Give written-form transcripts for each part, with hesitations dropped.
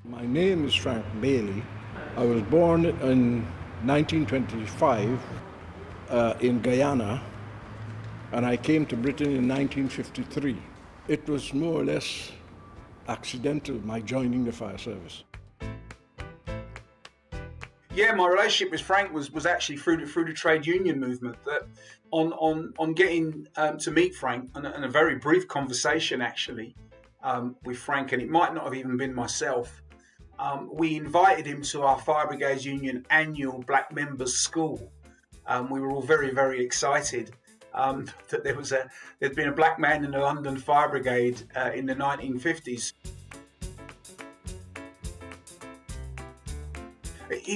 My name is Frank Bailey. I was born in 1925 in Guyana, and I came to Britain in 1953. It was more or less accidental, my joining the fire service. Yeah, my relationship with Frank was actually through the trade union movement. That on getting to meet Frank, and a very brief conversation actually with Frank, and it might not have even been myself. We invited him to our Fire Brigades Union annual Black Members School. We were all very, very excited that there'd been a black man in the London Fire Brigade in the 1950s.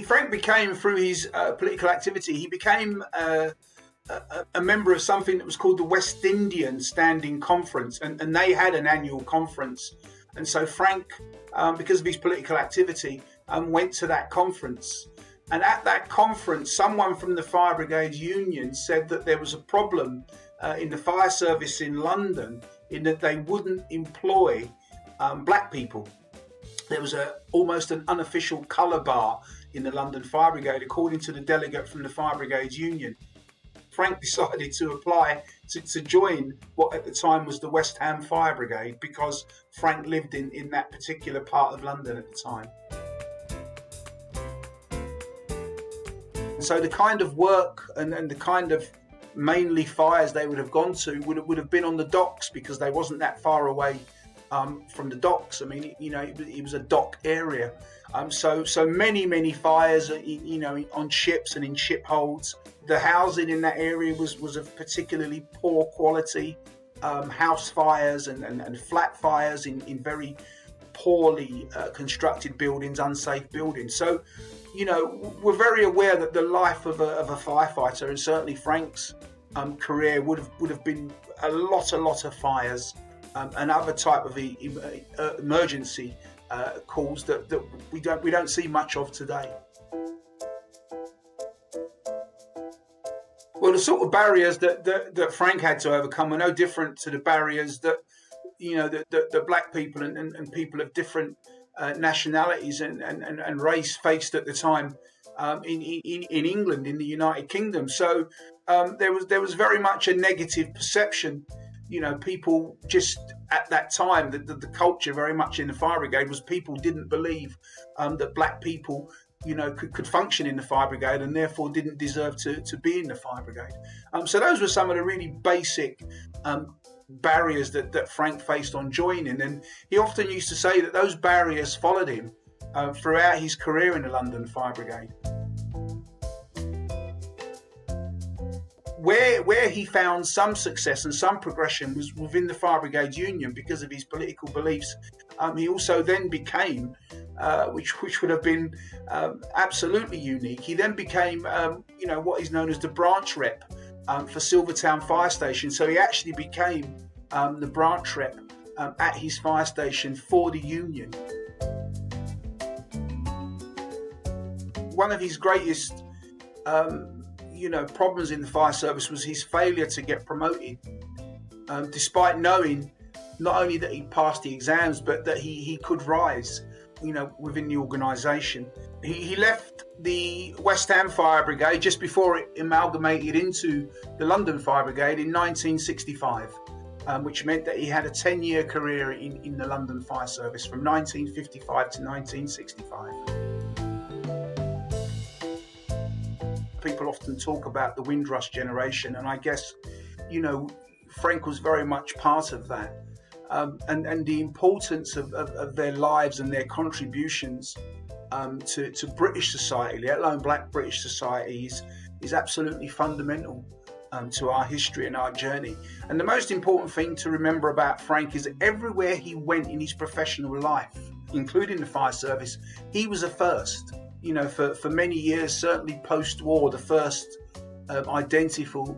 Frank became, through his political activity, he became a member of something that was called the West Indian Standing Conference, and they had an annual conference. And so Frank, because of his political activity, went to that conference. And at that conference, someone from the Fire Brigades Union said that there was a problem in the fire service in London in that they wouldn't employ black people. There was almost an unofficial colour bar in the London Fire Brigade, according to the delegate from the Fire Brigades Union. Frank decided to apply to join what at the time was the West Ham Fire Brigade, because Frank lived in that particular part of London at the time. So the kind of work and the kind of mainly fires they would have gone to would have been on the docks, because they wasn't that far away from the docks. I mean, it was a dock area. So many fires, on ships and in ship holds. The housing in that area was of particularly poor quality. House fires and flat fires in very poorly constructed buildings, unsafe buildings. So, we're very aware that the life of a firefighter, and certainly Frank's career, would have been a lot of fires and other type of emergency calls that we don't see much of today. Well, the sort of barriers that Frank had to overcome were no different to the barriers that that black people and people of different nationalities and race faced at the time in England, in the United Kingdom. So there was very much a negative perception. People just at that time, the culture very much in the fire brigade was people didn't believe that black people could function in the fire brigade, and therefore didn't deserve to be in the fire brigade. So those were some of the really basic barriers that Frank faced on joining, and he often used to say that those barriers followed him throughout his career in the London Fire Brigade. Where he found some success and some progression was within the Fire Brigades Union because of his political beliefs. He also then became, which would have been absolutely unique, he then became what is known as the branch rep for Silvertown Fire Station. So he actually became the branch rep at his fire station for the union. One of his greatest problems in the fire service was his failure to get promoted, despite knowing not only that he passed the exams, but that he could rise within the organisation. He left the West Ham Fire Brigade just before it amalgamated into the London Fire Brigade in 1965, which meant that he had a 10-year career in the London Fire Service from 1955 to 1965. People often talk about the Windrush generation, and I guess, Frank was very much part of that. And the importance of their lives and their contributions to British society, let alone Black British society, is absolutely fundamental to our history and our journey. And the most important thing to remember about Frank is that everywhere he went in his professional life, including the fire service, he was a first. For many years, certainly post-war, the first identifiable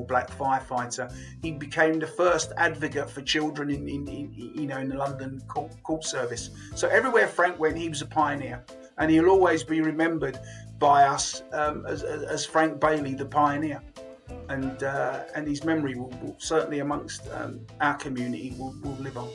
black firefighter. He became the first advocate for children in the London court service. So everywhere Frank went, he was a pioneer, and he'll always be remembered by us as Frank Bailey, the pioneer. And his memory will certainly amongst our community will live on.